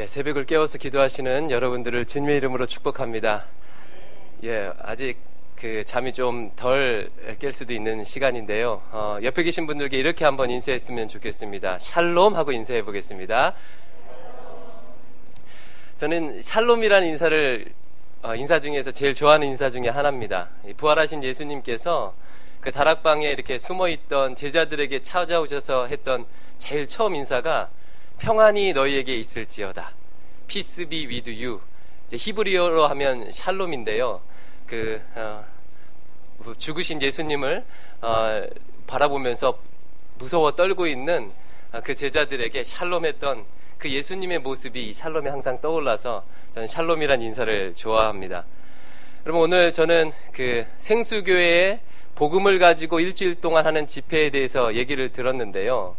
새벽을 깨워서 기도하시는 여러분들을 주님의 이름으로 축복합니다. 아직 잠이 좀 덜 깰 수도 있는 시간인데요. 옆에 계신 분들께 이렇게 한번 인사했으면 좋겠습니다. 샬롬 하고 인사해 보겠습니다. 저는 샬롬이라는 인사 중에서 제일 좋아하는 인사 중에 하나입니다. 부활하신 예수님께서 그 다락방에 이렇게 숨어있던 제자들에게 찾아오셔서 했던 제일 처음 인사가 평안이 너희에게 있을지어다. Peace be with you. 이제 히브리어로 하면 샬롬인데요. 죽으신 예수님을 바라보면서 무서워 떨고 있는 그 제자들에게 샬롬했던 그 예수님의 모습이 이 샬롬이 항상 떠올라서 저는 샬롬이란 인사를 좋아합니다. 여러분, 오늘 저는 생수교회의 복음을 가지고 일주일 동안 하는 집회에 대해서 얘기를 들었는데요.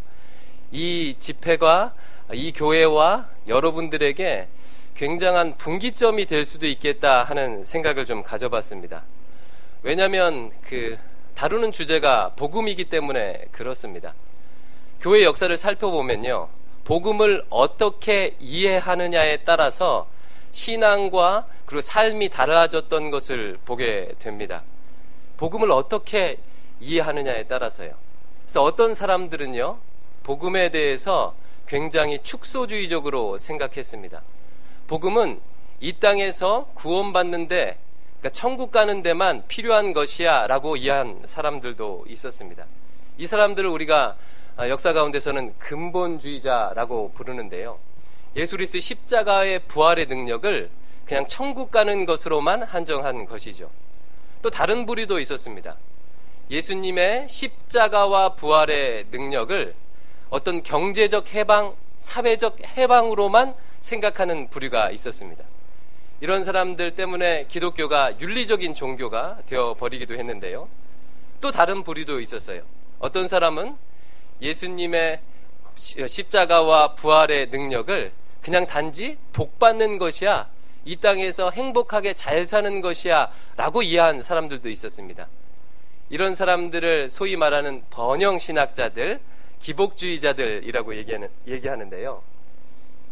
이 집회가 이 교회와 여러분들에게 굉장한 분기점이 될 수도 있겠다 하는 생각을 좀 가져봤습니다. 왜냐하면 다루는 주제가 복음이기 때문에 그렇습니다. 교회 역사를 살펴보면요, 복음을 어떻게 이해하느냐에 따라서 신앙과 그리고 삶이 달라졌던 것을 보게 됩니다. 복음을 어떻게 이해하느냐에 따라서요. 그래서 어떤 사람들은요, 복음에 대해서 굉장히 축소주의적으로 생각했습니다. 복음은 이 땅에서 구원받는데, 그러니까 천국 가는 데만 필요한 것이야 라고 이해한 사람들도 있었습니다. 이 사람들을 우리가 역사 가운데서는 근본주의자라고 부르는데요. 예수 그리스도의 십자가의 부활의 능력을 그냥 천국 가는 것으로만 한정한 것이죠. 또 다른 부류도 있었습니다. 예수님의 십자가와 부활의 능력을 어떤 경제적 해방, 사회적 해방으로만 생각하는 부류가 있었습니다. 이런 사람들 때문에 기독교가 윤리적인 종교가 되어버리기도 했는데요. 또 다른 부류도 있었어요. 어떤 사람은 예수님의 십자가와 부활의 능력을 그냥 단지 복받는 것이야, 이 땅에서 행복하게 잘 사는 것이야 라고 이해한 사람들도 있었습니다. 이런 사람들을 소위 말하는 번영신학자들, 기복주의자들이라고 얘기하는데요.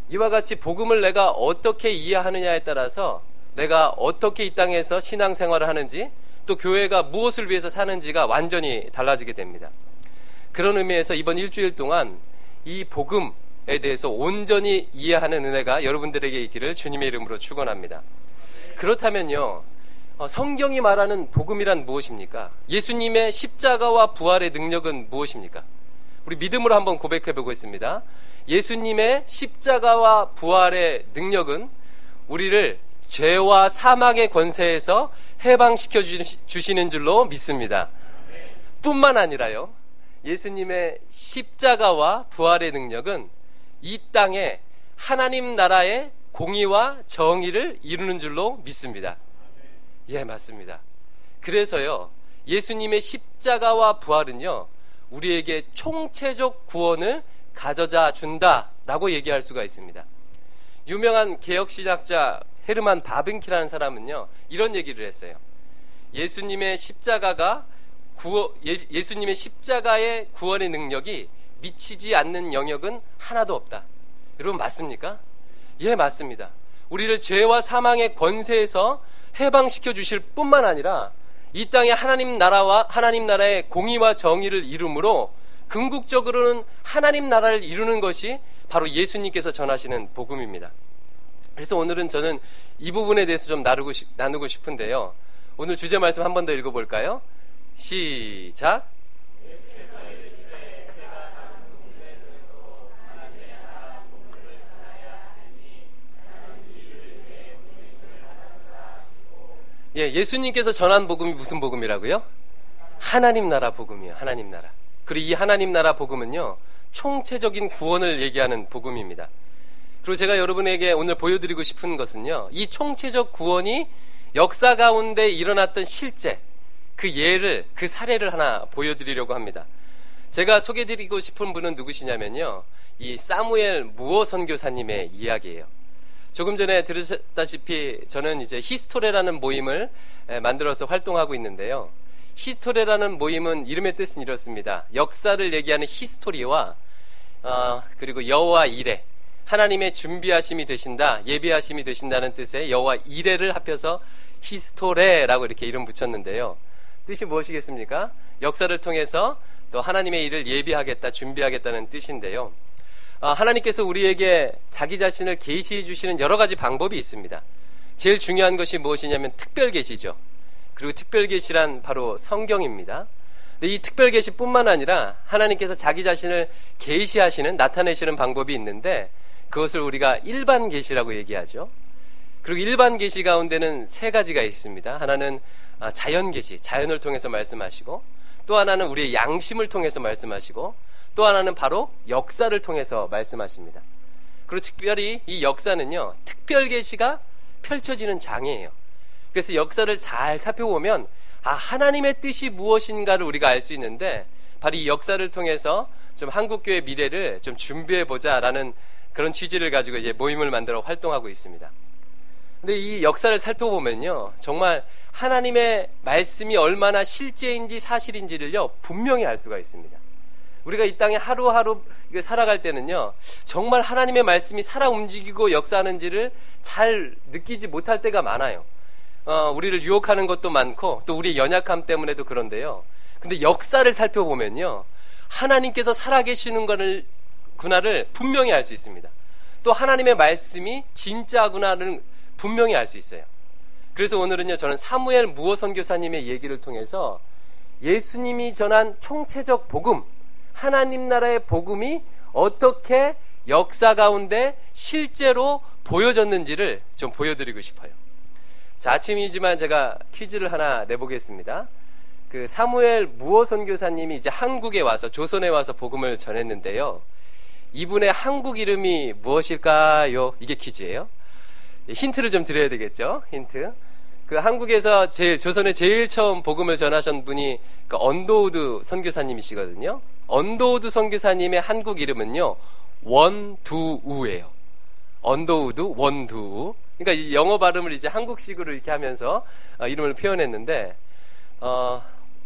이와 같이 복음을 내가 어떻게 이해하느냐에 따라서 내가 어떻게 이 땅에서 신앙생활을 하는지, 또 교회가 무엇을 위해서 사는지가 완전히 달라지게 됩니다. 그런 의미에서 이번 일주일 동안 이 복음에 대해서 온전히 이해하는 은혜가 여러분들에게 있기를 주님의 이름으로 축원합니다. 그렇다면요, 성경이 말하는 복음이란 무엇입니까? 예수님의 십자가와 부활의 능력은 무엇입니까? 우리 믿음으로 한번 고백해 보고 있습니다. 예수님의 십자가와 부활의 능력은 우리를 죄와 사망의 권세에서 해방시켜 주시는 줄로 믿습니다. 뿐만 아니라요, 예수님의 십자가와 부활의 능력은 이 땅에 하나님 나라의 공의와 정의를 이루는 줄로 믿습니다. 맞습니다. 그래서요, 예수님의 십자가와 부활은요, 우리에게 총체적 구원을 가져다 준다라고 얘기할 수가 있습니다. 유명한 개혁신학자 헤르만 바빙키라는 사람은요, 이런 얘기를 했어요. 예수님의 십자가의 구원의 능력이 미치지 않는 영역은 하나도 없다. 여러분, 맞습니까? 맞습니다. 우리를 죄와 사망의 권세에서 해방시켜 주실 뿐만 아니라 이 땅에 하나님 나라의 공의와 정의를 이루므로 궁극적으로는 하나님 나라를 이루는 것이 바로 예수님께서 전하시는 복음입니다. 그래서 오늘은 저는 이 부분에 대해서 좀 나누고 싶은데요. 오늘 주제 말씀 한 번 더 읽어볼까요? 시작. 예수님께서 전한 복음이 무슨 복음이라고요? 하나님 나라 복음이에요. 하나님 나라. 그리고 이 하나님 나라 복음은요, 총체적인 구원을 얘기하는 복음입니다. 그리고 제가 여러분에게 오늘 보여드리고 싶은 것은요, 이 총체적 구원이 역사 가운데 일어났던 실제, 그 사례를 하나 보여드리려고 합니다. 제가 소개드리고 싶은 분은 누구시냐면요, 이 사무엘 무어 선교사님의 이야기예요. 조금 전에 들으셨다시피 저는 이제 히스토레라는 모임을 만들어서 활동하고 있는데요. 히스토레라는 모임은 이름의 뜻은 이렇습니다. 역사를 얘기하는 히스토리와 그리고 여호와 이레, 하나님의 준비하심이 되신다, 예비하심이 되신다는 뜻의 여호와 이레를 합해서 히스토레라고 이렇게 이름 붙였는데요. 뜻이 무엇이겠습니까? 역사를 통해서 또 하나님의 일을 예비하겠다, 준비하겠다는 뜻인데요. 하나님께서 우리에게 자기 자신을 계시해 주시는 여러 가지 방법이 있습니다. 제일 중요한 것이 무엇이냐면 특별 계시죠. 그리고 특별 계시란 바로 성경입니다. 근데 이 특별 계시뿐만 아니라 하나님께서 자기 자신을 계시하시는, 나타내시는 방법이 있는데 그것을 우리가 일반 계시라고 얘기하죠. 그리고 일반 계시 가운데는 세 가지가 있습니다. 하나는 자연 계시, 자연을 통해서 말씀하시고, 또 하나는 우리의 양심을 통해서 말씀하시고, 또 하나는 바로 역사를 통해서 말씀하십니다. 그리고 특별히 이 역사는요, 특별 계시가 펼쳐지는 장이에요. 그래서 역사를 잘 살펴보면 하나님의 뜻이 무엇인가를 우리가 알 수 있는데, 바로 이 역사를 통해서 좀 한국교회 미래를 좀 준비해보자라는 그런 취지를 가지고 이제 모임을 만들어 활동하고 있습니다. 근데 이 역사를 살펴보면요, 정말 하나님의 말씀이 얼마나 실제인지 사실인지를요, 분명히 알 수가 있습니다. 우리가 이 땅에 하루하루 살아갈 때는요, 정말 하나님의 말씀이 살아 움직이고 역사하는지를 잘 느끼지 못할 때가 많아요. 우리를 유혹하는 것도 많고, 또 우리의 연약함 때문에도 그런데요. 근데 역사를 살펴보면요, 하나님께서 살아계시는 구나를 분명히 알 수 있습니다. 또 하나님의 말씀이 진짜구나를 분명히 알 수 있어요. 그래서 오늘은요, 저는 사무엘 무어 선교사님의 얘기를 통해서 예수님이 전한 총체적 복음, 하나님 나라의 복음이 어떻게 역사 가운데 실제로 보여졌는지를 좀 보여드리고 싶어요. 자, 아침이지만 제가 퀴즈를 하나 내보겠습니다. 그 사무엘 무어 선교사님이 이제 한국에 와서, 조선에 와서 복음을 전했는데요. 이분의 한국 이름이 무엇일까요? 이게 퀴즈예요. 힌트를 좀 드려야 되겠죠? 힌트. 그 한국에서 조선에 제일 처음 복음을 전하신 분이 그 언도우드 선교사님이시거든요. 언도우드 선교사님의 한국 이름은요, 원두우예요. 언도우드 원두우. 그러니까 이 영어 발음을 이제 한국식으로 이렇게 하면서 이름을 표현했는데,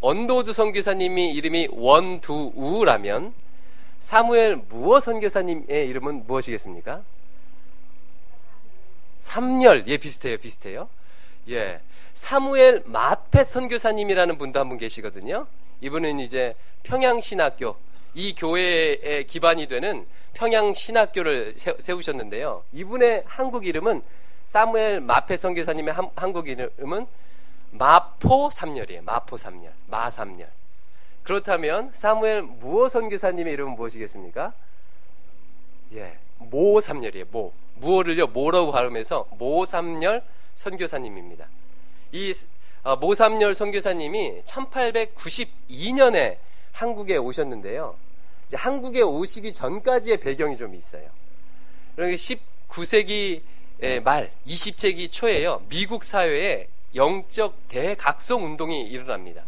언도우드 선교사님이 이름이 원두우라면 사무엘 무어 선교사님의 이름은 무엇이겠습니까? 삼열. 예, 비슷해요. 예. 사무엘 마펫 선교사님이라는 분도 한 분 계시거든요. 이분은 이제 평양신학교, 이 교회의 기반이 되는 평양신학교를 세우셨는데요. 이분의 한국 이름은, 사무엘 마펫 선교사님의 한국 이름은 마포삼열이에요. 마포삼열, 마삼열. 그렇다면 사무엘 무어 선교사님의 이름은 무엇이겠습니까? 예, 모삼열이에요. 무어를요, 모라고 발음해서 모삼열 선교사님입니다. 이 모삼열 선교사님이 1892년에 한국에 오셨는데요. 이제 한국에 오시기 전까지의 배경이 좀 있어요. 그러니까 19세기 말, 20세기 초에요, 미국 사회에 영적 대각성 운동이 일어납니다.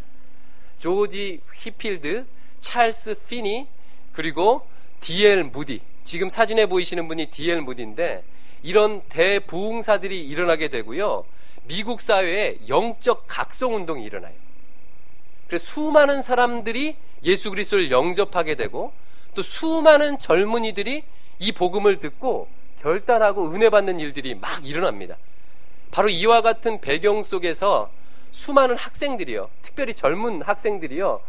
조지 휘필드, 찰스 피니, 그리고 D.L. 무디. 지금 사진에 보이시는 분이 D.L. 무디인데, 이런 대부흥사들이 일어나게 되고요, 미국 사회에 영적 각성 운동이 일어나요. 그래서 수많은 사람들이 예수 그리스도를 영접하게 되고, 또 수많은 젊은이들이 이 복음을 듣고 결단하고 은혜 받는 일들이 막 일어납니다. 바로 이와 같은 배경 속에서 수많은 학생들이요, 특별히 젊은 학생들이요,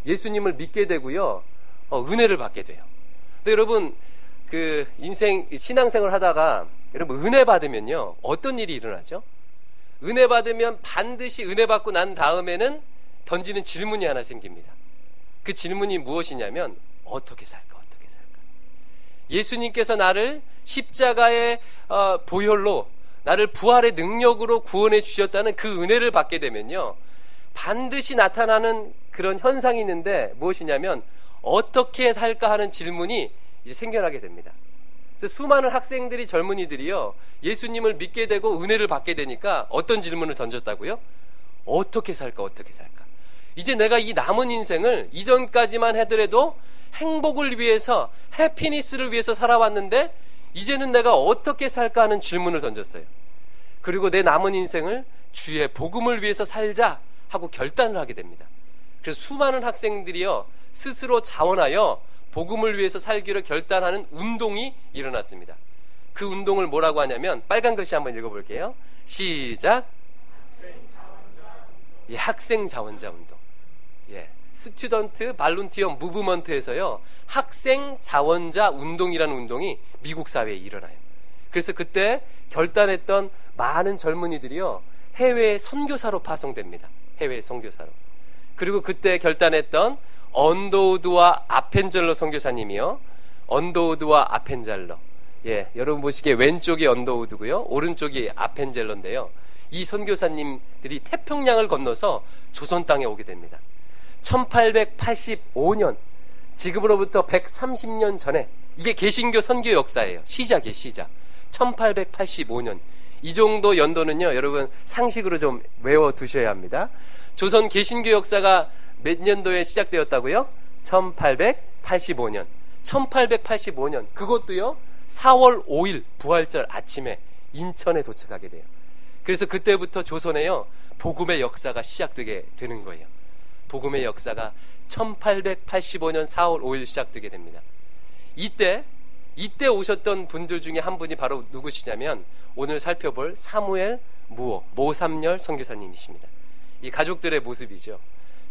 예수님을 믿게 되고요, 은혜를 받게 돼요. 근데 여러분, 그 신앙생활 하다가 여러분 은혜 받으면요, 어떤 일이 일어나죠? 은혜 받으면 반드시 은혜 받고 난 다음에는 던지는 질문이 하나 생깁니다. 그 질문이 무엇이냐면, 어떻게 살까? 예수님께서 나를 십자가의 보혈로, 나를 부활의 능력으로 구원해 주셨다는 그 은혜를 받게 되면요, 반드시 나타나는 그런 현상이 있는데 무엇이냐면, 어떻게 살까 하는 질문이 이제 생겨나게 됩니다. 그래서 수많은 학생들이, 젊은이들이요, 예수님을 믿게 되고 은혜를 받게 되니까 어떤 질문을 던졌다고요? 어떻게 살까? 이제 내가 이 남은 인생을 이전까지만 하더라도 행복을 위해서, 해피니스를 위해서 살아왔는데 이제는 내가 어떻게 살까 하는 질문을 던졌어요. 그리고 내 남은 인생을 주의 복음을 위해서 살자 하고 결단을 하게 됩니다. 그래서 수많은 학생들이요, 스스로 자원하여 복음을 위해서 살기로 결단하는 운동이 일어났습니다. 그 운동을 뭐라고 하냐면 빨간 글씨 한번 읽어볼게요. 시작. 예, 학생 자원자 운동. 예, 스튜던트 발룬티어 무브먼트에서요, 학생 자원자 운동이라는 운동이 미국 사회에 일어나요. 그래서 그때 결단했던 많은 젊은이들이요, 해외 선교사로 파송됩니다. 해외 선교사로. 그리고 그때 결단했던 언더우드와 아펜젤러 선교사님이요, 언더우드와 아펜젤러. 예, 여러분 보시기에 왼쪽이 언더우드고요, 오른쪽이 아펜젤러인데요. 이 선교사님들이 태평양을 건너서 조선 땅에 오게 됩니다. 1885년, 지금으로부터 130년 전에, 이게 개신교 선교 역사예요. 시작이에요, 시작. 1885년. 이 정도 연도는요, 여러분 상식으로 좀 외워두셔야 합니다. 조선 개신교 역사가 몇 년도에 시작되었다고요? 1885년. 1885년. 그것도요, 4월 5일 부활절 아침에 인천에 도착하게 돼요. 그래서 그때부터 조선에요, 복음의 역사가 시작되게 되는 거예요. 복음의 역사가 1885년 4월 5일 시작되게 됩니다. 이때 오셨던 분들 중에 한 분이 바로 누구시냐면 오늘 살펴볼 사무엘 모삼열 선교사님이십니다. 이 가족들의 모습이죠.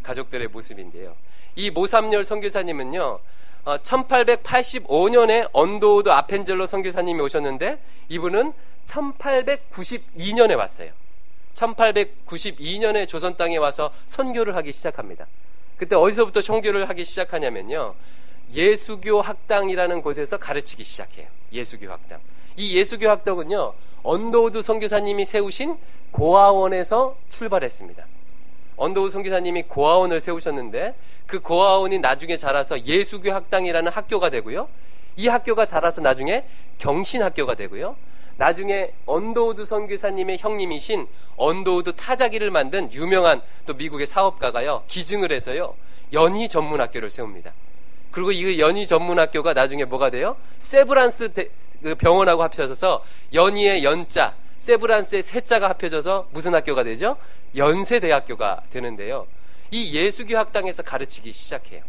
가족들의 모습인데요. 이 모삼열 선교사님은요, 1885년에 언더우드 아펜젤러 선교사님이 오셨는데 이분은 1892년에 왔어요. 1892년에 조선 땅에 와서 선교를 하기 시작합니다. 그때 어디서부터 선교를 하기 시작하냐면요, 예수교 학당이라는 곳에서 가르치기 시작해요. 예수교 학당. 이 예수교 학당은요, 언더우드 선교사님이 세우신 고아원에서 출발했습니다. 언더우드 선교사님이 고아원을 세우셨는데 그 고아원이 나중에 자라서 예수교 학당이라는 학교가 되고요, 이 학교가 자라서 나중에 경신학교가 되고요, 나중에 언더우드 선교사님의 형님이신 언더우드 타자기를 만든 유명한 또 미국의 사업가가요, 기증을 해서요, 연희 전문학교를 세웁니다. 그리고 이 연희 전문학교가 나중에 뭐가 돼요? 세브란스 병원하고 합쳐져서 연희의 연자, 세브란스의 세자가 합쳐져서 무슨 학교가 되죠? 연세대학교가 되는데요. 이 예수교 학당에서 가르치기 시작해요.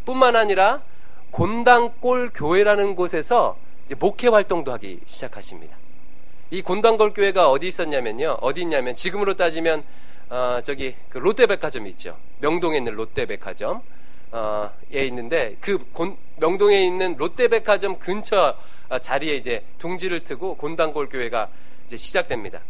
뿐만 아니라 곤당골 교회라는 곳에서 이제 목회 활동도 하기 시작하십니다. 이 곤당골 교회가 어디 있었냐면요, 어디 있냐면 지금으로 따지면 저기 그 롯데백화점 있죠. 명동에 있는 롯데백화점 에 있는데 그 명동에 있는 롯데백화점 근처 자리에 이제 둥지를 트고 곤당골 교회가 이제 시작됩니다.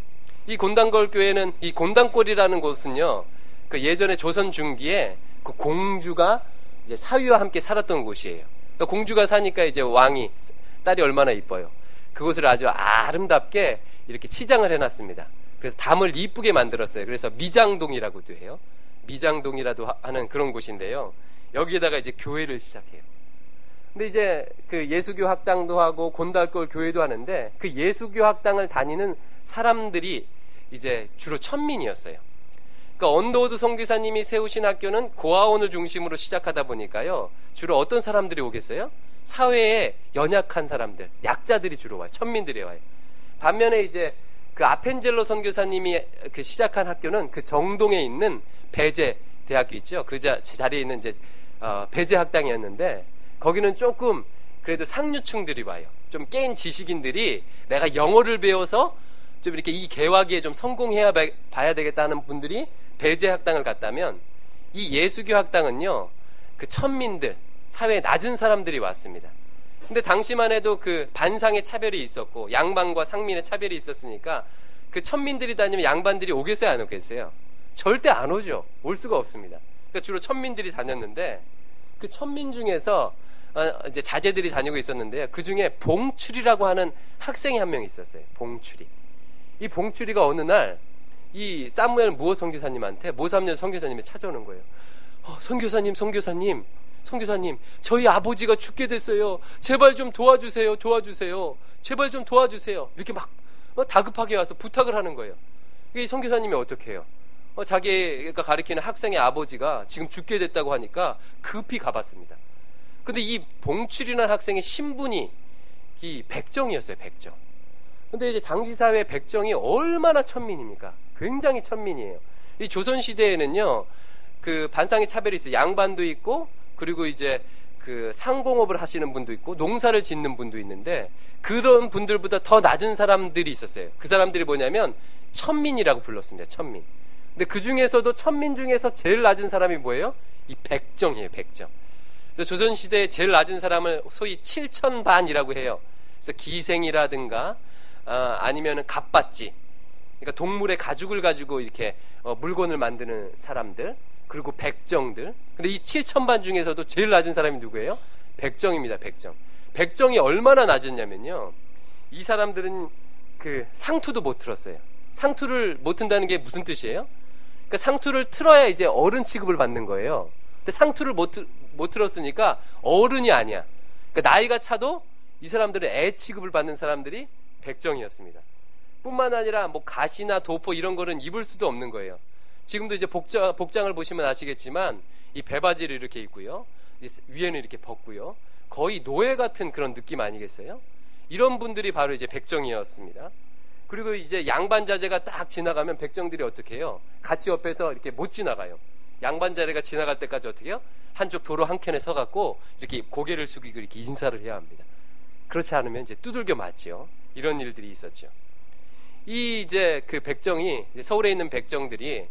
이 곤당골 교회는, 이 곤당골이라는 곳은요, 그 예전에 조선 중기에 그 공주가 이제 사위와 함께 살았던 곳이에요. 그러니까 공주가 사니까 이제 왕이, 딸이 얼마나 이뻐요. 그곳을 아주 아름답게 이렇게 치장을 해놨습니다. 그래서 담을 이쁘게 만들었어요. 그래서 미장동이라고도 해요. 미장동이라도 하는 그런 곳인데요. 여기에다가 이제 교회를 시작해요. 근데 이제 그 예수교 학당도 하고 곤당골 교회도 하는데 그 예수교 학당을 다니는 사람들이 이제 주로 천민이었어요. 그러니까 언더우드 선교사님이 세우신 학교는 고아원을 중심으로 시작하다 보니까요, 주로 어떤 사람들이 오겠어요? 사회에 연약한 사람들, 약자들이 주로 와요. 천민들이 와요. 반면에 이제 그 아펜젤러 선교사님이 그 시작한 학교는 그 정동에 있는 배제 대학교 있죠. 그 자리에 있는 이제 배제 학당이었는데 거기는 조금 그래도 상류층들이 와요. 좀 깬 지식인들이 내가 영어를 배워서 좀 이렇게 이 개화기에 좀 성공해야 봐야 되겠다는 분들이 배제 학당을 갔다면, 이 예수교 학당은요, 그 천민들, 사회에 낮은 사람들이 왔습니다. 근데 당시만 해도 그 반상의 차별이 있었고 양반과 상민의 차별이 있었으니까 그 천민들이 다니면 양반들이 오겠어요, 안 오겠어요? 절대 안 오죠. 올 수가 없습니다. 그러니까 주로 천민들이 다녔는데 그 천민 중에서 이제 자제들이 다니고 있었는데요. 그 중에 봉출이라고 하는 학생이 한 명 있었어요. 봉출이. 이 봉출이가 어느 날 이 사무엘 무어 선교사님한테 모삼년 선교사님이 찾아오는 거예요. 선교사님, 저희 아버지가 죽게 됐어요. 제발 좀 도와주세요. 제발 좀 도와주세요. 이렇게 막 다급하게 와서 부탁을 하는 거예요. 이 선교사님이 어떻게 해요? 자기가 가리키는 학생의 아버지가 지금 죽게 됐다고 하니까 급히 가봤습니다. 근데 이 봉출이라는 학생의 신분이 이 백정이었어요, 백정. 근데 이제 당시 사회 백정이 얼마나 천민입니까? 굉장히 천민이에요. 이 조선시대에는요, 그 반상의 차별이 있어요. 양반도 있고, 그리고 이제 그 상공업을 하시는 분도 있고 농사를 짓는 분도 있는데 그런 분들보다 더 낮은 사람들이 있었어요. 그 사람들이 뭐냐면 천민이라고 불렀습니다. 천민. 근데 그 중에서도 천민 중에서 제일 낮은 사람이 뭐예요? 이 백정이에요. 백정. 그래서 조선시대에 제일 낮은 사람을 소위 칠천반이라고 해요. 그래서 기생이라든가 아니면 갑받지, 그러니까 동물의 가죽을 가지고 이렇게 물건을 만드는 사람들, 그리고 백정들. 근데 이 7천반 중에서도 제일 낮은 사람이 누구예요? 백정입니다. 백정. 백정이 얼마나 낮았냐면요, 이 사람들은 그 상투도 못 틀었어요. 상투를 못 튼다는 게 무슨 뜻이에요? 그러니까 상투를 틀어야 이제 어른 취급을 받는 거예요. 근데 상투를 못 틀었으니까 어른이 아니야. 그러니까 나이가 차도 이 사람들은 애 취급을 받는 사람들이 백정이었습니다. 뿐만 아니라 뭐 가시나 도포 이런 거는 입을 수도 없는 거예요. 지금도 이제 복장을 보시면 아시겠지만 이 배바지를 이렇게 입고요, 위에는 이렇게 벗고요, 거의 노예 같은 그런 느낌 아니겠어요? 이런 분들이 바로 이제 백정이었습니다. 그리고 이제 양반자제가 딱 지나가면 백정들이 어떻게 해요? 같이 옆에서 이렇게 못 지나가요. 양반자제가 지나갈 때까지 어떻게 해요? 한쪽 도로 한켠에 서갖고 이렇게 고개를 숙이고 이렇게 인사를 해야 합니다. 그렇지 않으면 이제 두들겨 맞죠. 이런 일들이 있었죠. 이 이제 그 백정이, 이제 서울에 있는 백정들이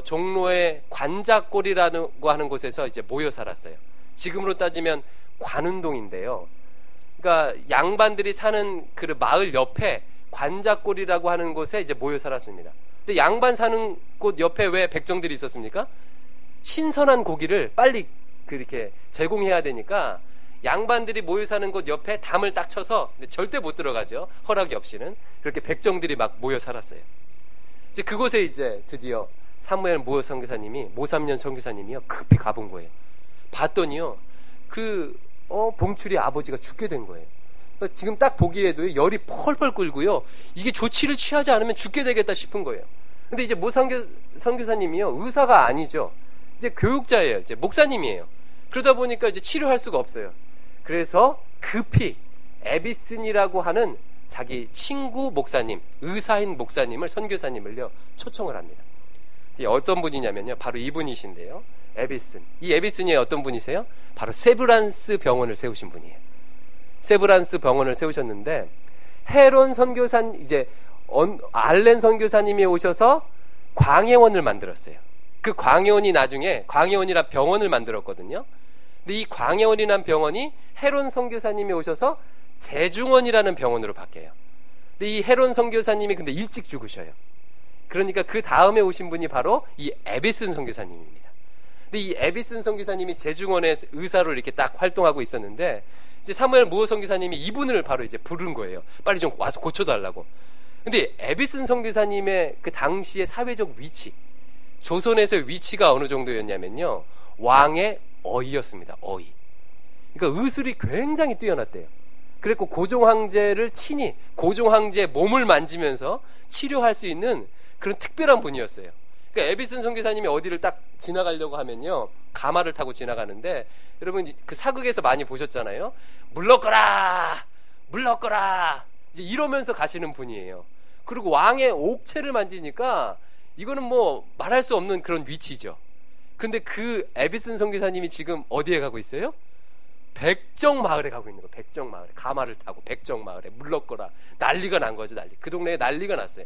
종로의 관자골이라고 하는 곳에서 이제 모여 살았어요. 지금으로 따지면 관운동인데요. 그러니까 양반들이 사는 그 마을 옆에 관자골이라고 하는 곳에 이제 모여 살았습니다. 근데 양반 사는 곳 옆에 왜 백정들이 있었습니까? 신선한 고기를 빨리 그렇게 제공해야 되니까 양반들이 모여 사는 곳 옆에 담을 딱 쳐서, 근데 절대 못 들어가죠. 허락이 없이는. 그렇게 백정들이 막 모여 살았어요. 이제 그곳에 이제 드디어 사무엘 모 삼년 선교사님이요, 급히 가본 거예요. 봤더니요, 봉출이 아버지가 죽게 된 거예요. 그러니까 지금 딱 보기에도 열이 펄펄 끓고요, 이게 조치를 취하지 않으면 죽게 되겠다 싶은 거예요. 근데 이제 모 선교사님이요, 의사가 아니죠. 이제 교육자예요. 이제 목사님이에요. 그러다 보니까 이제 치료할 수가 없어요. 그래서 급히 에비슨이라고 하는 자기 친구 목사님, 의사인 목사님을, 선교사님을요, 초청을 합니다. 어떤 분이냐면요, 바로 이분이신데요, 에비슨. 이 에비슨이 어떤 분이세요? 바로 세브란스 병원을 세우신 분이에요. 세브란스 병원을 세우셨는데, 헤론 선교사님, 이제 알렌 선교사님이 오셔서 광해원을 만들었어요. 그 광해원이 나중에 광해원이란 병원을 만들었거든요. 근데 이 광해원이란 병원이 헤론 선교사님이 오셔서 재중원이라는 병원으로 바뀌어요. 근데 이 헤론 선교사님이 근데 일찍 죽으셔요. 그러니까 그 다음에 오신 분이 바로 이 에비슨 선교사님입니다. 근데 이 에비슨 선교사님이 재중원의 의사로 이렇게 딱 활동하고 있었는데, 이제 사무엘 무호 선교사님이 이분을 바로 이제 부른 거예요. 빨리 좀 와서 고쳐달라고. 근데 에비슨 선교사님의 그 당시의 사회적 위치, 조선에서의 위치가 어느 정도였냐면요, 왕의 어이였습니다. 어이. 그러니까 의술이 굉장히 뛰어났대요. 그랬고 고종황제를 친히, 고종황제의 몸을 만지면서 치료할 수 있는 그런 특별한 분이었어요. 그러니까 에비슨 선교사님이 어디를 딱 지나가려고 하면요, 가마를 타고 지나가는데, 여러분 그 사극에서 많이 보셨잖아요. 물러거라, 물러거라, 이제 이러면서 가시는 분이에요. 그리고 왕의 옥체를 만지니까 이거는 뭐 말할 수 없는 그런 위치죠. 근데 그 에비슨 선교사님이 지금 어디에 가고 있어요? 백정마을에 가고 있는 거예요. 백정마을에 가마를 타고 백정마을에 물러거라, 난리가 난 거죠. 난리. 그 동네에 난리가 났어요.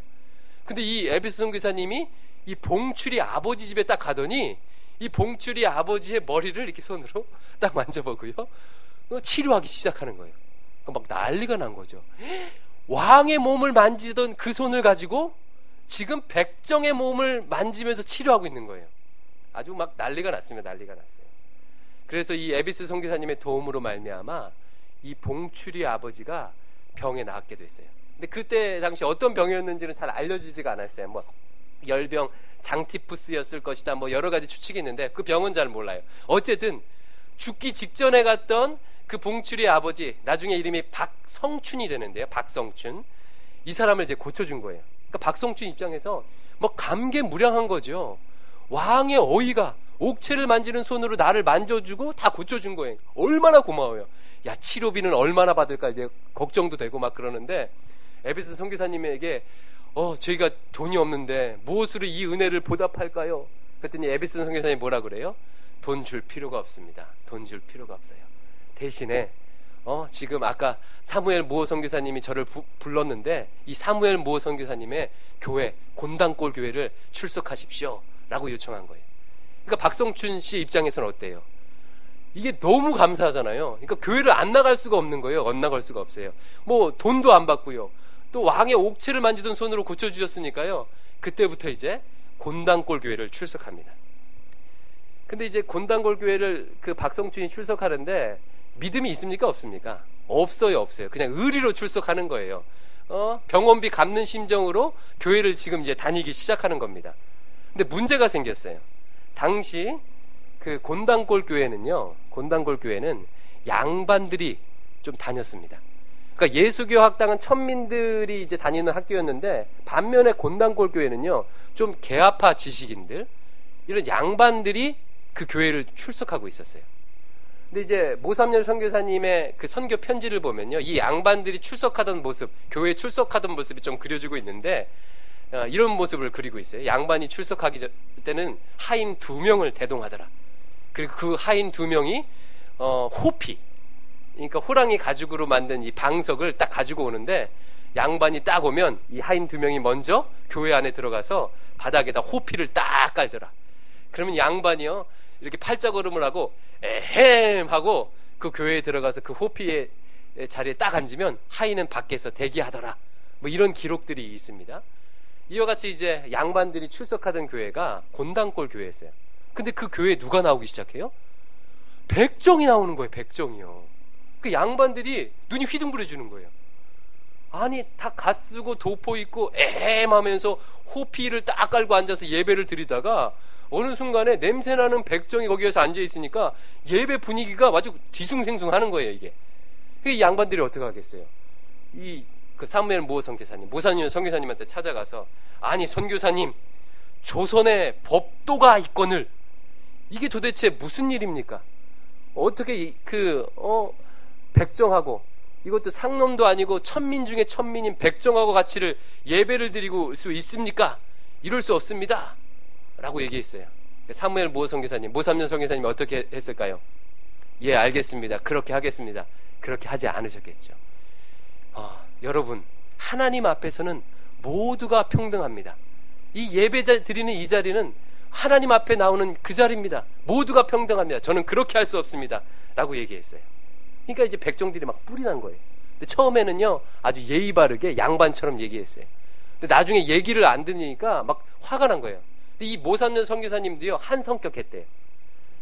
근데 이 에비슨 선교사님이 이 봉출이 아버지 집에 딱 가더니 이 봉출이 아버지의 머리를 이렇게 손으로 딱 만져보고요, 치료하기 시작하는 거예요. 막 난리가 난 거죠. 왕의 몸을 만지던 그 손을 가지고 지금 백정의 몸을 만지면서 치료하고 있는 거예요. 아주 막 난리가 났습니다. 난리가 났어요. 그래서 이 에비스 선교사님의 도움으로 말미암아 이 봉출이 아버지가 병에 나았게 됐어요. 근데 그때 당시 어떤 병이었는지는 잘 알려지지가 않았어요. 뭐 열병, 장티푸스였을 것이다, 뭐 여러 가지 추측이 있는데 그 병은 잘 몰라요. 어쨌든 죽기 직전에 갔던 그 봉출이 아버지, 나중에 이름이 박성춘이 되는데요. 박성춘. 이 사람을 이제 고쳐준 거예요. 그러니까 박성춘 입장에서 뭐 감개무량한 거죠. 왕의 어이가 옥체를 만지는 손으로 나를 만져주고 다 고쳐준 거예요. 얼마나 고마워요. 야, 치료비는 얼마나 받을까 이제 걱정도 되고 막 그러는데, 에비스 선교사님에게 저희가 돈이 없는데 무엇으로 이 은혜를 보답할까요? 그랬더니 에비스 선교사님이 뭐라 그래요? 돈 줄 필요가 없습니다. 돈 줄 필요가 없어요. 대신에 지금 아까 사무엘 모호 선교사님이 저를 불렀는데 이 사무엘 모호 선교사님의 교회 곤단골 교회를 출석하십시오 라고 요청한 거예요. 그러니까 박성춘 씨 입장에서는 어때요? 이게 너무 감사하잖아요. 그러니까 교회를 안 나갈 수가 없는 거예요. 안 나갈 수가 없어요. 뭐 돈도 안 받고요. 또 왕의 옥체를 만지던 손으로 고쳐주셨으니까요. 그때부터 이제 곤단골 교회를 출석합니다. 근데 이제 곤단골 교회를 그 박성춘이 출석하는데 믿음이 있습니까? 없습니까? 없어요. 그냥 의리로 출석하는 거예요. 병원비 갚는 심정으로 교회를 지금 이제 다니기 시작하는 겁니다. 근데 문제가 생겼어요. 당시 그 곤단골 교회는 양반들이 좀 다녔습니다. 그러니까 예수교 학당은 천민들이 이제 다니는 학교였는데 반면에 곤단골 교회는요 좀 개화파 지식인들 이런 양반들이 그 교회를 출석하고 있었어요. 근데 이제 모삼열 선교사님의 그 선교 편지를 보면요 이 양반들이 출석하던 모습, 교회에 출석하던 모습이 좀 그려지고 있는데 이런 모습을 그리고 있어요. 양반이 출석하기 때는 하인 2명을 대동하더라. 그리고 그 하인 2명이 호피, 그러니까 호랑이 가죽으로 만든 이 방석을 딱 가지고 오는데 양반이 딱 오면 이 하인 2명이 먼저 교회 안에 들어가서 바닥에다 호피를 딱 깔더라. 그러면 양반이요 이렇게 팔자걸음을 하고 에헴 하고 그 교회에 들어가서 그 호피의 자리에 딱 앉으면 하인은 밖에서 대기하더라. 뭐 이런 기록들이 있습니다. 이와 같이 이제 양반들이 출석하던 교회가 곤단골 교회였어요. 근데 그 교회에 누가 나오기 시작해요? 백정이 나오는 거예요. 백정이요. 그 양반들이 눈이 휘둥그레지는 거예요. 아니 다 갓 쓰고 도포 입고 에헴 하면서 호피를 딱 깔고 앉아서 예배를 드리다가 어느 순간에 냄새나는 백정이 거기에서 앉아있으니까 예배 분위기가 아주 뒤숭생숭하는 거예요. 이게. 이 양반들이 어떻게 하겠어요? 그 사무엘 모호 선교사님, 모사님 선교사님한테 찾아가서 아니 선교사님 조선에 법도가 있거늘 이게 도대체 무슨 일입니까? 어떻게 백정하고 이것도 상놈도 아니고 천민 중에 천민인 백정하고 같이를 예배를 드리고 수 있습니까? 이럴 수 없습니다 라고 얘기했어요. 사무엘 모호 선교사님, 모삼년 선교사님이 어떻게 했을까요? 예, 알겠습니다. 그렇게 하겠습니다. 그렇게 하지 않으셨겠죠. 여러분, 하나님 앞에서는 모두가 평등합니다. 이 예배 드리는 이 자리는 하나님 앞에 나오는 그 자리입니다. 모두가 평등합니다. 저는 그렇게 할 수 없습니다 라고 얘기했어요. 그러니까 이제 백정들이 막 뿔이 난 거예요. 근데 처음에는요 아주 예의 바르게 양반처럼 얘기했어요. 근데 나중에 얘기를 안 들으니까 막 화가 난 거예요. 근데 이 모삼년 선교사님도요 한 성격 했대요.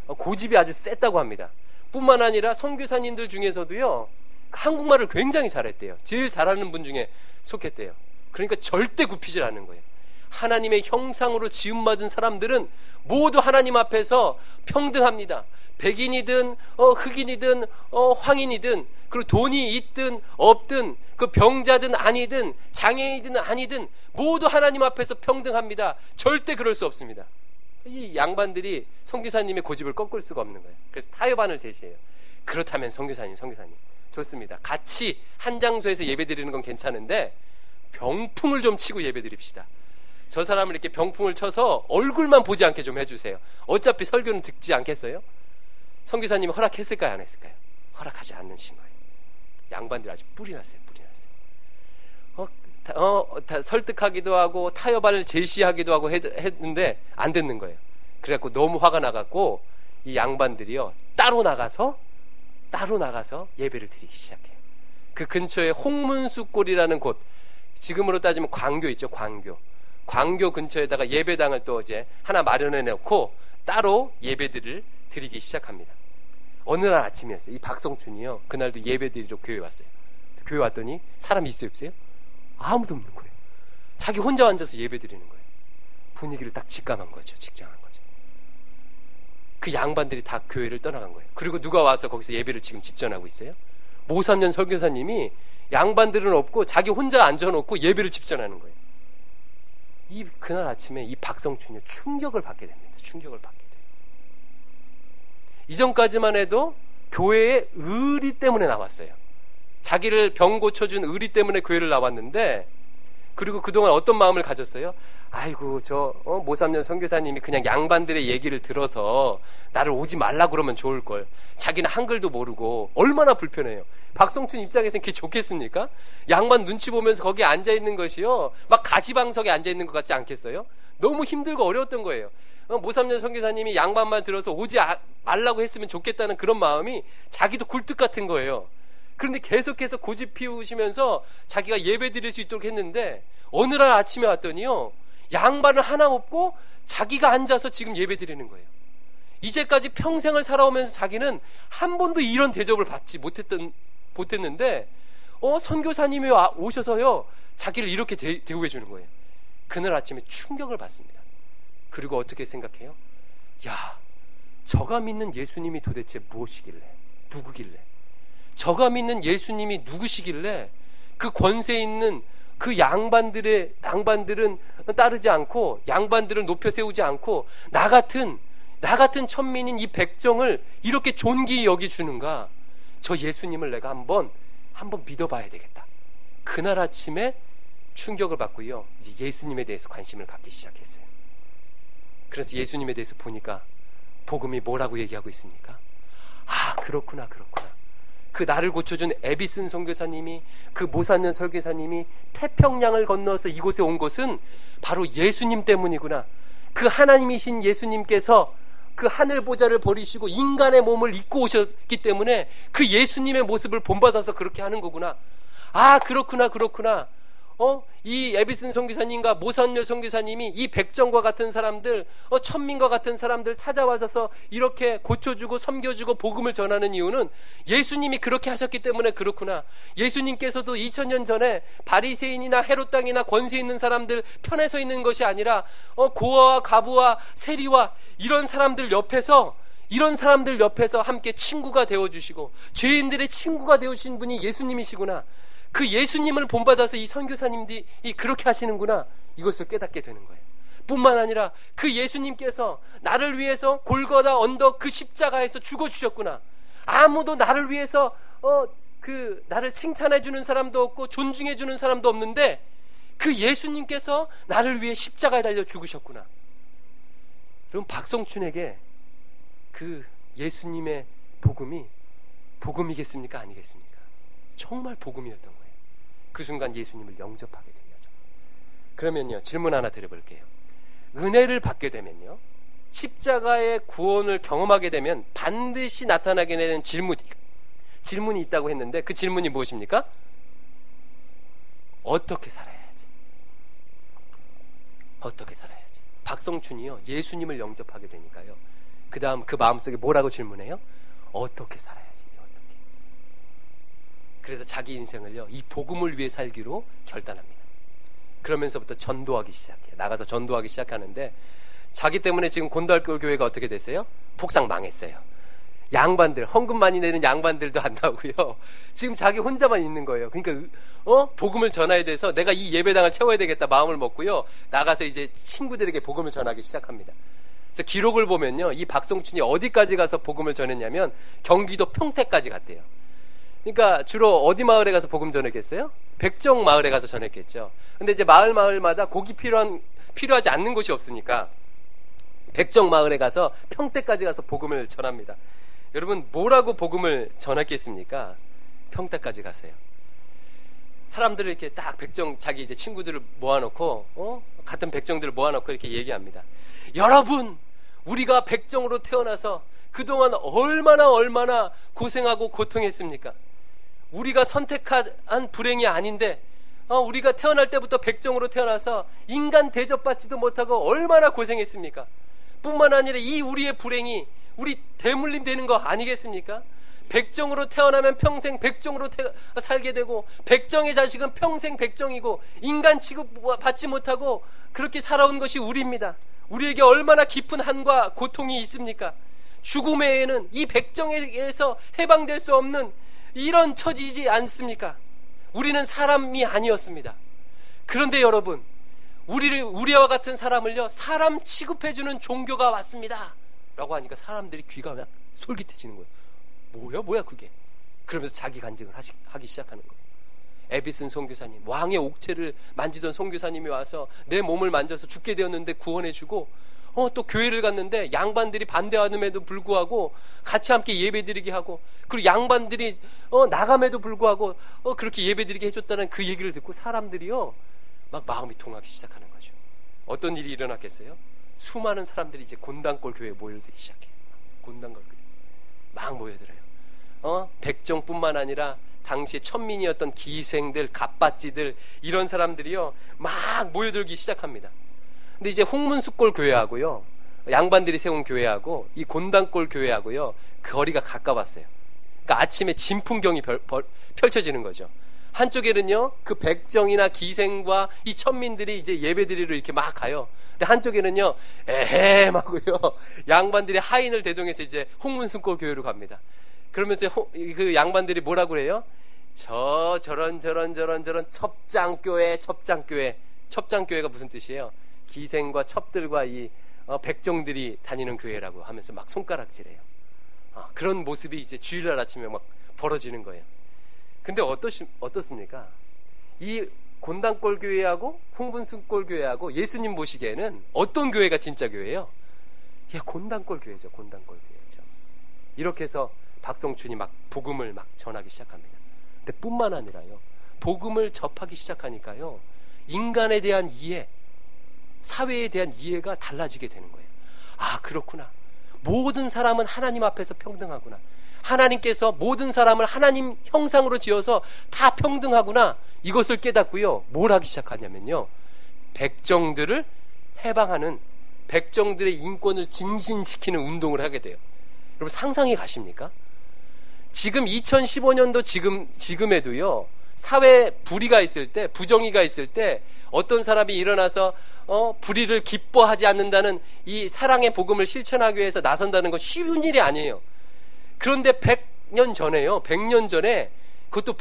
고집이 아주 셌다고 합니다. 뿐만 아니라 선교사님들 중에서도요 한국말을 굉장히 잘했대요. 제일 잘하는 분 중에 속했대요. 그러니까 절대 굽히질 않는 거예요. 하나님의 형상으로 지음받은 사람들은 모두 하나님 앞에서 평등합니다. 백인이든 흑인이든 황인이든 그리고 돈이 있든 없든 그 병자든 아니든 장애인이든 아니든 모두 하나님 앞에서 평등합니다. 절대 그럴 수 없습니다. 이 양반들이 선교사님의 고집을 꺾을 수가 없는 거예요. 그래서 타협안을 제시해요. 그렇다면 선교사님 좋습니다. 같이 한 장소에서 예배드리는 건 괜찮은데 병풍을 좀 치고 예배드립시다. 저 사람을 이렇게 병풍을 쳐서 얼굴만 보지 않게 좀 해주세요. 어차피 설교는 듣지 않겠어요? 선교사님이 허락했을까요? 안 했을까요? 허락하지 않으신 거예요. 양반들 아주 뿔이 났어요. 설득하기도 하고 타협안을 제시하기도 하고 했는데 안 듣는 거예요. 그래갖고 너무 화가 나갖고 이 양반들이요 따로 나가서 예배를 드리기 시작해요. 그 근처에 홍문수골이라는 곳, 지금으로 따지면 광교 있죠. 광교 근처에다가 예배당을 또 이제 하나 마련해 놓고 따로 예배들을 드리기 시작합니다. 어느 날 아침이었어요. 이 박성춘이요 그날도 예배 드리러 교회 왔어요. 교회 왔더니 사람이 있어요 없어요? 아무도 없는 거예요. 자기 혼자 앉아서 예배 드리는 거예요. 분위기를 딱 직감한 거죠. 그 양반들이 다 교회를 떠나간 거예요. 그리고 누가 와서 거기서 예배를 지금 집전하고 있어요? 모삼년 설교사님이 양반들은 없고 자기 혼자 앉아놓고 예배를 집전하는 거예요. 그날 아침에 이 박성춘이 충격을 받게 됩니다. 이전까지만 해도 교회에 의리 때문에 나왔어요. 자기를 병 고쳐준 의리 때문에 교회를 나왔는데 그리고 그동안 어떤 마음을 가졌어요? 아이고 모삼년 선교사님이 그냥 양반들의 얘기를 들어서 나를 오지 말라 그러면 좋을걸. 자기는 한글도 모르고 얼마나 불편해요. 박성춘 입장에서는 그게 좋겠습니까? 양반 눈치 보면서 거기에 앉아있는 것이요 막 가시방석에 앉아있는 것 같지 않겠어요? 너무 힘들고 어려웠던 거예요. 모삼년 선교사님이 양반만 들어서 오지 말라고 했으면 좋겠다는 그런 마음이 자기도 굴뚝 같은 거예요. 그런데 계속해서 고집 피우시면서 자기가 예배 드릴 수 있도록 했는데 어느 날 아침에 왔더니요 양반을 하나 없고 자기가 앉아서 지금 예배 드리는 거예요. 이제까지 평생을 살아오면서 자기는 한 번도 이런 대접을 받지 못했는데 선교사님이 오셔서요 자기를 이렇게 대우해 주는 거예요. 그날 아침에 충격을 받습니다. 그리고 어떻게 생각해요? 야, 저가 믿는 예수님이 도대체 무엇이길래, 누구길래, 저가 믿는 예수님이 누구시길래 그 권세 있는 그 양반들은 따르지 않고 양반들을 높여 세우지 않고 나 같은 천민인 이 백정을 이렇게 존귀히 여기주는가? 저 예수님을 내가 한번 믿어봐야 되겠다. 그날 아침에 충격을 받고요 이제 예수님에 대해서 관심을 갖기 시작했어요. 그래서 예수님에 대해서 보니까 복음이 뭐라고 얘기하고 있습니까? 아, 그렇구나. 그 나를 고쳐준 에비슨 선교사님이, 그 모사년 설교사님이 태평양을 건너서 이곳에 온 것은 바로 예수님 때문이구나. 그 하나님이신 예수님께서 그 하늘 보좌를 버리시고 인간의 몸을 입고 오셨기 때문에 그 예수님의 모습을 본받아서 그렇게 하는 거구나. 아, 그렇구나. 이 에비슨 선교사님과 모선녀 선교사님이 이 백정과 같은 사람들, 천민과 같은 사람들 찾아와서 이렇게 고쳐주고 섬겨주고 복음을 전하는 이유는 예수님이 그렇게 하셨기 때문에 그렇구나. 예수님께서도 2000년 전에 바리새인이나 헤롯 땅이나 권세 있는 사람들 편에 서 있는 것이 아니라 고아와 가부와 세리와 이런 사람들 옆에서 함께 친구가 되어주시고 죄인들의 친구가 되어주신 분이 예수님이시구나. 그 예수님을 본받아서 이 선교사님들이 그렇게 하시는구나, 이것을 깨닫게 되는 거예요. 뿐만 아니라 그 예수님께서 나를 위해서 골고다 언덕 그 십자가에서 죽어주셨구나. 아무도 나를 위해서 나를 칭찬해 주는 사람도 없고 존중해 주는 사람도 없는데 그 예수님께서 나를 위해 십자가에 달려 죽으셨구나. 그럼 박성춘에게 그 예수님의 복음이 복음이겠습니까? 아니겠습니까? 정말 복음이었던 거예요. 그 순간 예수님을 영접하게 된 거죠. 그러면요, 질문 하나 드려볼게요. 은혜를 받게 되면요, 십자가의 구원을 경험하게 되면 반드시 나타나게 되는 질문이 있다고 했는데 그 질문이 무엇입니까? 어떻게 살아야지? 박성춘이요, 예수님을 영접하게 되니까요, 그 다음 그 마음속에 뭐라고 질문해요? 어떻게 살아야지? 그래서 자기 인생을요 이 복음을 위해 살기로 결단합니다. 그러면서부터 나가서 전도하기 시작하는데 자기 때문에 지금 곤달골 교회가 어떻게 됐어요? 폭삭 망했어요. 양반들, 헌금 많이 내는 양반들도 안 나오고요, 지금 자기 혼자만 있는 거예요. 그러니까 복음을 전해야 돼서 내가 이 예배당을 채워야 되겠다 마음을 먹고요, 나가서 이제 친구들에게 복음을 전하기 시작합니다. 그래서 기록을 보면요, 이 박성춘이 어디까지 가서 복음을 전했냐면 경기도 평택까지 갔대요. 그러니까 주로 어디 마을에 가서 복음 전했겠어요? 백정 마을에 가서 전했겠죠. 근데 이제 마을마다 곡이 필요하지 않는 곳이 없으니까 백정 마을에 가서 평택까지 가서 복음을 전합니다. 여러분, 뭐라고 복음을 전했겠습니까? 평택까지 가서요. 사람들을 이렇게 딱 자기 이제 친구들을 모아놓고, 같은 백정들을 모아놓고 이렇게 얘기합니다. 여러분, 우리가 백정으로 태어나서 그동안 얼마나 고생하고 고통했습니까? 우리가 선택한 불행이 아닌데 우리가 태어날 때부터 백정으로 태어나서 인간 대접받지도 못하고 얼마나 고생했습니까? 뿐만 아니라 이 우리의 불행이 우리 대물림 되는 거 아니겠습니까? 백정으로 태어나면 평생 백정으로 살게 되고 백정의 자식은 평생 백정이고 인간 취급받지 못하고 그렇게 살아온 것이 우리입니다. 우리에게 얼마나 깊은 한과 고통이 있습니까? 죽음 외에는 이 백정에서 해방될 수 없는 이런 처지지 않습니까? 우리는 사람이 아니었습니다. 그런데 여러분, 우리와 같은 사람을요, 사람 취급해주는 종교가 왔습니다 라고 하니까 사람들이 귀가 막 솔깃해지는 거예요. 뭐야 그게? 그러면서 자기 간증을 하기 시작하는 거예요. 에비슨 선교사님, 왕의 옥체를 만지던 선교사님이 와서 내 몸을 만져서 죽게 되었는데 구원해주고, 또 교회를 갔는데 양반들이 반대함에도 불구하고 같이 함께 예배드리게 하고, 그리고 양반들이 나감에도 불구하고 그렇게 예배드리게 해줬다는 그 얘기를 듣고 사람들이요 막 마음이 통하기 시작하는 거죠. 어떤 일이 일어났겠어요? 수많은 사람들이 이제 곤단골 교회에 모여들기 시작해요. 곤단골 교회 막 모여들어요. 백정뿐만 아니라 당시 천민이었던 기생들, 갑바지들, 이런 사람들이요 막 모여들기 시작합니다. 근데 이제 홍문숫골 교회하고요, 양반들이 세운 교회하고 이 곤단골 교회하고요 거리가 가까웠어요. 그러니까 아침에 진풍경이 펼쳐지는 거죠. 한쪽에는요 그 백정이나 기생과 이 천민들이 이제 예배드리러 이렇게 막 가요. 근데 한쪽에는요 에헴 하고요 양반들이 하인을 대동해서 이제 홍문순골 교회로 갑니다. 그러면서 그 양반들이 뭐라고 그래요? 저런 첩장교회. 첩장교회가 무슨 뜻이에요? 기생과 첩들과 이 백정들이 다니는 교회라고 하면서 막 손가락질해요. 그런 모습이 이제 주일날 아침에 막 벌어지는 거예요. 근데 어떻습니까? 이 곤단골 교회하고 홍문순골 교회하고 예수님 보시기에는 어떤 교회가 진짜 교회예요? 곤단골 교회죠. 곤단골 교회죠. 이렇게 해서 박성춘이 막 복음을 막 전하기 시작합니다. 근데 뿐만 아니라요, 복음을 접하기 시작하니까요 인간에 대한 이해, 사회에 대한 이해가 달라지게 되는 거예요. 아, 그렇구나. 모든 사람은 하나님 앞에서 평등하구나. 하나님께서 모든 사람을 하나님 형상으로 지어서 다 평등하구나. 이것을 깨닫고요 뭘 하기 시작하냐면요, 백정들을 해방하는, 백정들의 인권을 증진시키는 운동을 하게 돼요. 여러분 상상이 가십니까? 지금 2015년도 지금에도요 사회 불의가 있을 때, 부정의가 있을 때 어떤 사람이 일어나서 불의를 기뻐하지 않는다는 이 사랑의 복음을 실천하기 위해서 나선다는 건 쉬운 일이 아니에요. 그런데 100년 전에요, 100년 전에 그것도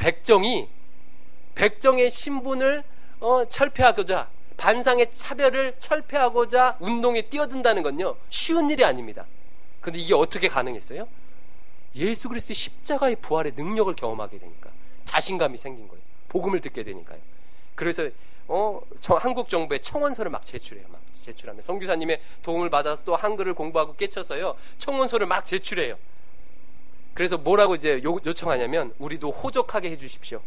백정의 신분을 철폐하고자, 반상의 차별을 철폐하고자 운동에 뛰어든다는 건요 쉬운 일이 아닙니다. 그런데 이게 어떻게 가능했어요? 예수 그리스도의 십자가의 부활의 능력을 경험하게 되니까 자신감이 생긴 거예요. 복음을 듣게 되니까요. 그래서 한국 정부에 청원서를 막 제출해요. 막 제출하면 선교사님의 도움을 받아서 또 한글을 공부하고 깨쳐서요 청원서를 막 제출해요. 그래서 뭐라고 이제 요청하냐면, 우리도 호적하게 해주십시오.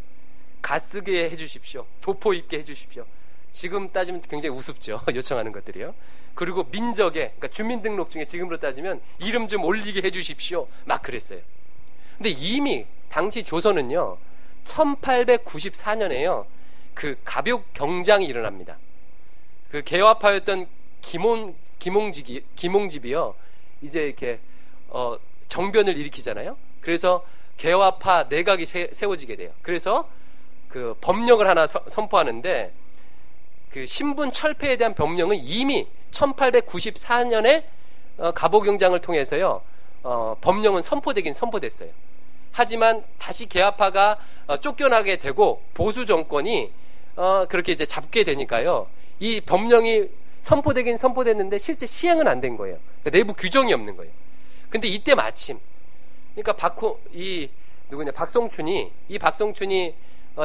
가쓰게 해주십시오. 도포 입게 해주십시오. 지금 따지면 굉장히 우습죠. 요청하는 것들이요. 그리고 민족에, 그러니까 주민등록증에 지금으로 따지면 이름 좀 올리게 해주십시오. 막 그랬어요. 근데 이미 당시 조선은요 1894년에요 그 갑욕 경장이 일어납니다. 그 개화파였던 김홍집이요 이제 이렇게 정변을 일으키잖아요. 그래서 개화파 내각이 세워지게 돼요. 그래서 그 법령을 하나 선포하는데, 그 신분 철폐에 대한 법령은 이미 1894년에 갑오경장을 통해서요 법령은 선포됐어요. 하지만 다시 개화파가 쫓겨나게 되고 보수 정권이 그렇게 이제 잡게 되니까요 이 법령이 선포되긴 선포됐는데 실제 시행은 안 된 거예요. 그러니까 내부 규정이 없는 거예요. 근데 이때 마침, 그러니까 박성춘이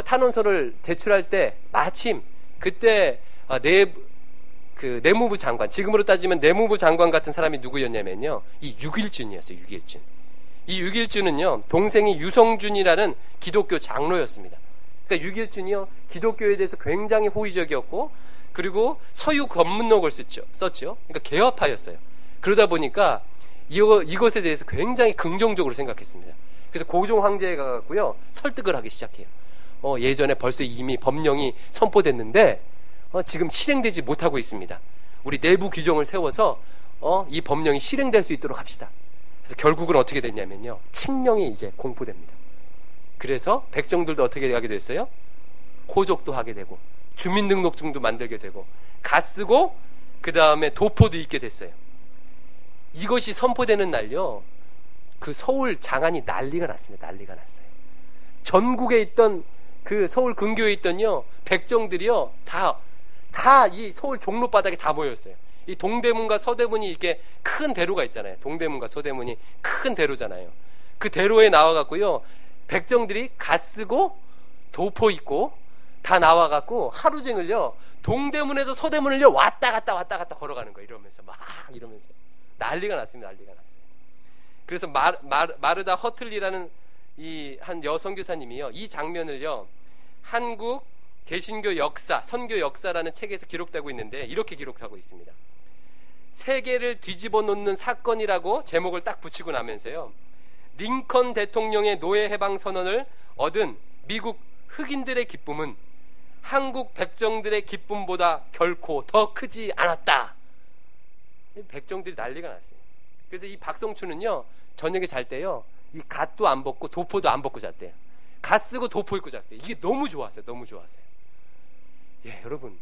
탄원서를 제출할 때 마침 그때 내무부 장관, 지금으로 따지면 내무부 장관 같은 사람이 누구였냐면요 이 육일준이었어요. 이 육일준은요 동생이 유성준이라는 기독교 장로였습니다. 그러니까 육일준이요 기독교에 대해서 굉장히 호의적이었고, 그리고 서유 검문록을 썼죠. 그러니까 개화파였어요. 그러다 보니까 이것에 대해서 굉장히 긍정적으로 생각했습니다. 그래서 고종 황제에 가고요 설득을 하기 시작해요. 예전에 벌써 이미 법령이 선포됐는데 지금 실행되지 못하고 있습니다. 우리 내부 규정을 세워서 이 법령이 실행될 수 있도록 합시다. 그래서 결국은 어떻게 됐냐면요 칙령이 이제 공포됩니다. 그래서 백정들도 어떻게 하게 됐어요? 호적도 하게 되고 주민등록증도 만들게 되고 가쓰고 그 다음에 도포도 있게 됐어요. 이것이 선포되는 날요 그 서울 장안이 난리가 났습니다. 난리가 났어요. 전국에 있던 그 서울 근교에 있던요 백정들이요 다 이 서울 종로바닥에 다 모였어요. 이 동대문과 서대문이 이렇게 큰 대로가 있잖아요. 동대문과 서대문이 큰 대로잖아요. 그 대로에 나와갖고요 백정들이 가쓰고 도포 입고 다 나와갖고 하루 종일요 동대문에서 서대문을요 왔다 갔다 걸어가는 거예요. 이러면서 막 이러면서 난리가 났습니다. 난리가 났어요. 그래서 마르다 허틀리라는 이 한 여선교사님이요 이 장면을요 한국 개신교 역사 선교 역사라는 책에서 기록되고 있는데 이렇게 기록하고 있습니다. 세계를 뒤집어 놓는 사건이라고 제목을 딱 붙이고 나면서요 링컨 대통령의 노예 해방 선언을 얻은 미국 흑인들의 기쁨은 한국 백정들의 기쁨보다 결코 더 크지 않았다. 백정들이 난리가 났어요. 그래서 이 박성춘은요 저녁에 잘 때요 이 갓도 안 벗고 도포도 안 벗고 잤대요. 갓 쓰고 도포 입고 잤대요. 이게 너무 좋았어요. 너무 좋았어요. 예, 여러분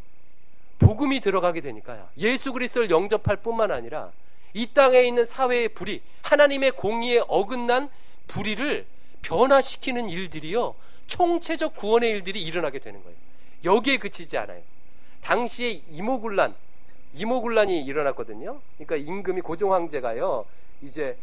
복음이 들어가게 되니까요 예수 그리스도를 영접할 뿐만 아니라 이 땅에 있는 사회의 불의, 하나님의 공의에 어긋난 불의를 변화시키는 일들이요 총체적 구원의 일들이 일어나게 되는 거예요. 여기에 그치지 않아요. 당시에 이모군란이 일어났거든요. 그러니까 임금이 고종 황제가요 이제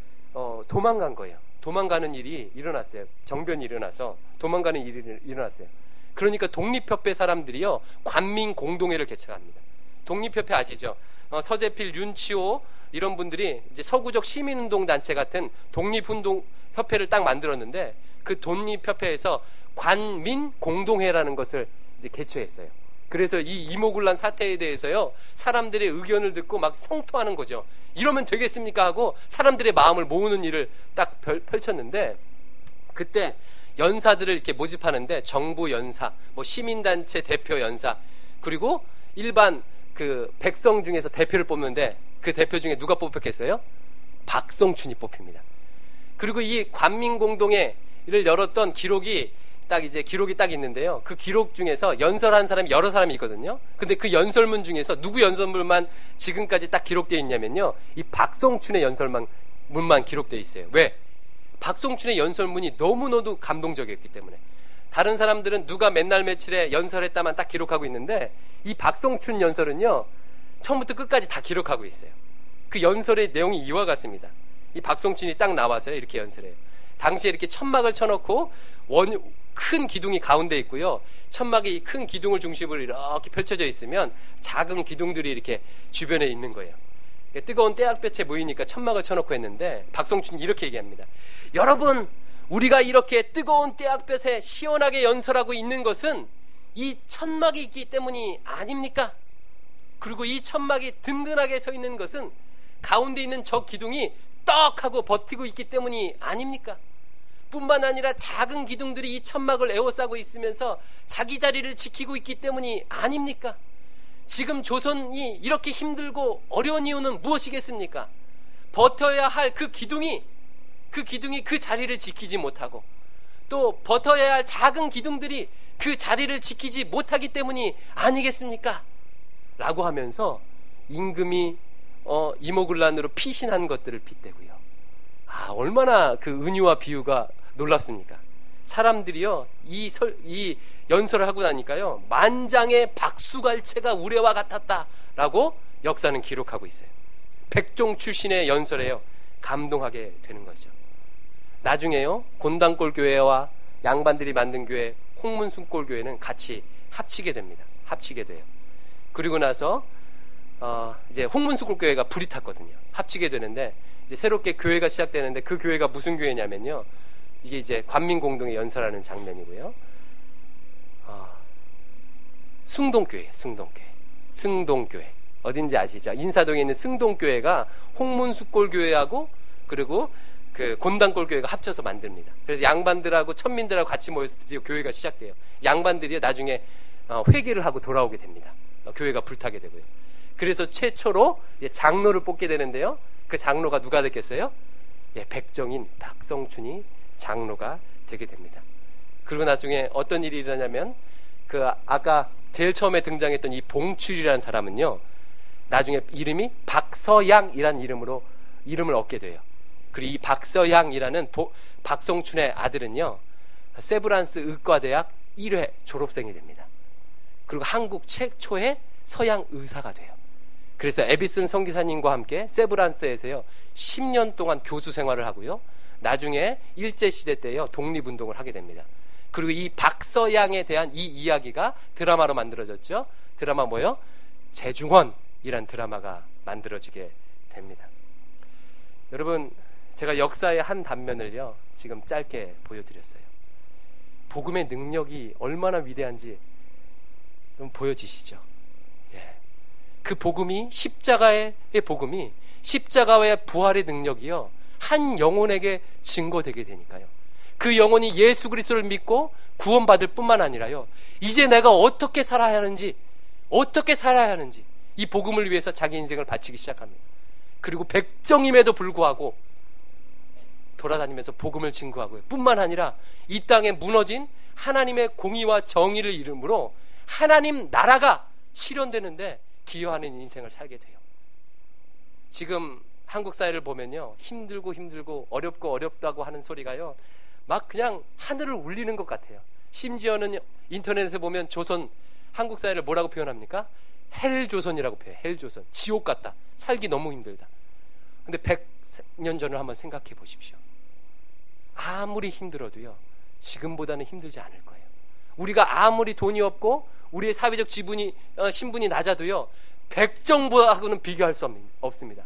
도망간 거예요. 도망가는 일이 일어났어요. 정변이 일어나서 도망가는 일이 일어났어요. 그러니까 독립협회 사람들이요 관민 공동회를 개최합니다. 독립협회 아시죠? 서재필, 윤치호 이런 분들이 이제 서구적 시민운동 단체 같은 독립운동 협회를 딱 만들었는데 그 독립협회에서 관민 공동회라는 것을 이제 개최했어요. 그래서 이 이모군란 사태에 대해서요 사람들의 의견을 듣고 막 성토하는 거죠. 이러면 되겠습니까 하고 사람들의 마음을 모으는 일을 딱 펼쳤는데 그때 연사들을 이렇게 모집하는데 정부 연사, 뭐 시민단체 대표 연사, 그리고 일반 그 백성 중에서 대표를 뽑는데 그 대표 중에 누가 뽑혔겠어요? 박성춘이 뽑힙니다. 그리고 이 관민공동회를 열었던 기록이 딱 있는데요. 그 기록 중에서 연설한 사람이 여러 사람이 있거든요. 근데 그 연설문 중에서 누구 연설문만 지금까지 딱 기록되어 있냐면요. 이 박성춘의 연설문만 기록되어 있어요. 왜? 박성춘의 연설문이 너무너무 감동적이었기 때문에. 다른 사람들은 누가 맨날 며칠에 연설했다만 딱 기록하고 있는데 이 박성춘 연설은요. 처음부터 끝까지 다 기록하고 있어요. 그 연설의 내용이 이와 같습니다. 이 박성춘이 딱 나와서요. 이렇게 연설해요. 당시에 이렇게 천막을 쳐놓고 큰 기둥이 가운데 있고요. 천막에 이 큰 기둥을 중심으로 이렇게 펼쳐져 있으면 작은 기둥들이 이렇게 주변에 있는 거예요. 뜨거운 떼약볕에 모이니까 천막을 쳐놓고 했는데 박성춘이 이렇게 얘기합니다. 여러분, 우리가 이렇게 뜨거운 떼약볕에 시원하게 연설하고 있는 것은 이 천막이 있기 때문이 아닙니까? 그리고 이 천막이 든든하게 서 있는 것은 가운데 있는 저 기둥이 떡하고 버티고 있기 때문이 아닙니까? 뿐만 아니라 작은 기둥들이 이 천막을 에워싸고 있으면서 자기 자리를 지키고 있기 때문이 아닙니까? 지금 조선이 이렇게 힘들고 어려운 이유는 무엇이겠습니까? 버텨야 할 그 기둥이 그 자리를 지키지 못하고 또 버텨야 할 작은 기둥들이 그 자리를 지키지 못하기 때문이 아니겠습니까? 라고 하면서 임금이 이모군란으로 피신한 것들을 빗대고요. 얼마나 그 은유와 비유가 놀랍습니까? 사람들이요 이 연설을 하고 나니까요 만장의 박수갈채가 우레와 같았다라고 역사는 기록하고 있어요. 백종 출신의 연설에요 감동하게 되는 거죠. 나중에요 곤단골 교회와 양반들이 만든 교회 홍문순골 교회는 같이 합치게 됩니다. 합치게 돼요. 그리고 나서 이제 홍문순골 교회가 불이 탔거든요. 합치게 되는데 이제 새롭게 교회가 시작되는데 그 교회가 무슨 교회냐면요. 이게 이제 관민공동회 연설하는 장면이고요. 승동교회, 승동교회. 어딘지 아시죠? 인사동에 있는 승동교회가 홍문숫골교회하고 그리고 그 곤단골교회가 합쳐서 만듭니다. 그래서 양반들하고 천민들하고 같이 모여서 드디어 교회가 시작돼요. 양반들이 나중에 회개를 하고 돌아오게 됩니다. 교회가 불타게 되고요. 그래서 최초로 장로를 뽑게 되는데요. 그 장로가 누가 됐겠어요? 백정인 박성춘이 장로가 되게 됩니다. 그리고 나중에 어떤 일이 일어나냐면 그 아까 제일 처음에 등장했던 이 봉출이라는 사람은요 나중에 이름이 박서양이라는 이름을 얻게 돼요. 그리고 이 박서양이라는 박성춘의 아들은요 세브란스 의과대학 1회 졸업생이 됩니다. 그리고 한국 최초의 서양 의사가 돼요. 그래서 에비슨 선교사님과 함께 세브란스에서요 10년 동안 교수 생활을 하고요 나중에 일제시대 때요 독립운동을 하게 됩니다. 그리고 이 박서양에 대한 이 이야기가 드라마로 만들어졌죠. 드라마 뭐요? 재중원이란 드라마가 만들어지게 됩니다. 여러분, 제가 역사의 한 단면을요 지금 짧게 보여드렸어요. 복음의 능력이 얼마나 위대한지 좀 보여지시죠? 예. 그 복음이 십자가의 복음이 십자가의 부활의 능력이요 한 영혼에게 증거되게 되니까요. 그 영혼이 예수 그리스도를 믿고 구원받을 뿐만 아니라요 이제 내가 어떻게 살아야 하는지 이 복음을 위해서 자기 인생을 바치기 시작합니다. 그리고 백정임에도 불구하고 돌아다니면서 복음을 증거하고요. 뿐만 아니라 이 땅에 무너진 하나님의 공의와 정의를 이름으로 하나님 나라가 실현되는데 기여하는 인생을 살게 돼요. 지금 한국 사회를 보면요 힘들고 어렵다고 하는 소리가요 막 그냥 하늘을 울리는 것 같아요. 심지어는 인터넷에 보면 조선 한국 사회를 뭐라고 표현합니까? 헬조선이라고 표현해요. 헬조선. 지옥 같다. 살기 너무 힘들다. 근데 100년 전을 한번 생각해 보십시오. 아무리 힘들어도요 지금보다는 힘들지 않을 거예요. 우리가 아무리 돈이 없고 우리의 사회적 신분이 낮아도요 백정하고는 비교할 수 없습니다.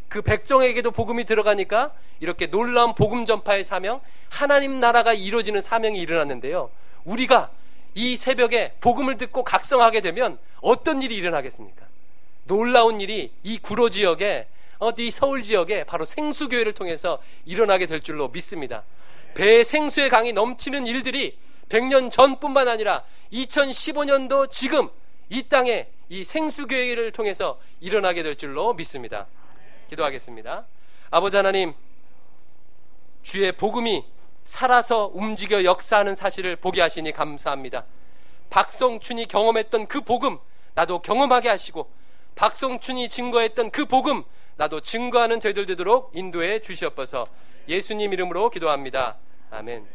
그 백정에게도 복음이 들어가니까 이렇게 놀라운 복음 전파의 사명, 하나님 나라가 이루어지는 사명이 일어났는데요, 우리가 이 새벽에 복음을 듣고 각성하게 되면 어떤 일이 일어나겠습니까? 놀라운 일이 이 구로 지역에 이 서울 지역에 바로 생수교회를 통해서 일어나게 될 줄로 믿습니다. 배에 생수의 강이 넘치는 일들이 100년 전뿐만 아니라 2015년도 지금 이 땅에 이 생수교회를 통해서 일어나게 될 줄로 믿습니다. 기도하겠습니다. 아버지 하나님, 주의 복음이 살아서 움직여 역사하는 사실을 보게 하시니 감사합니다. 박성춘이 경험했던 그 복음 나도 경험하게 하시고, 박성춘이 증거했던 그 복음 나도 증거하는 저희들 되도록 인도해 주시옵소서. 예수님 이름으로 기도합니다. 아멘.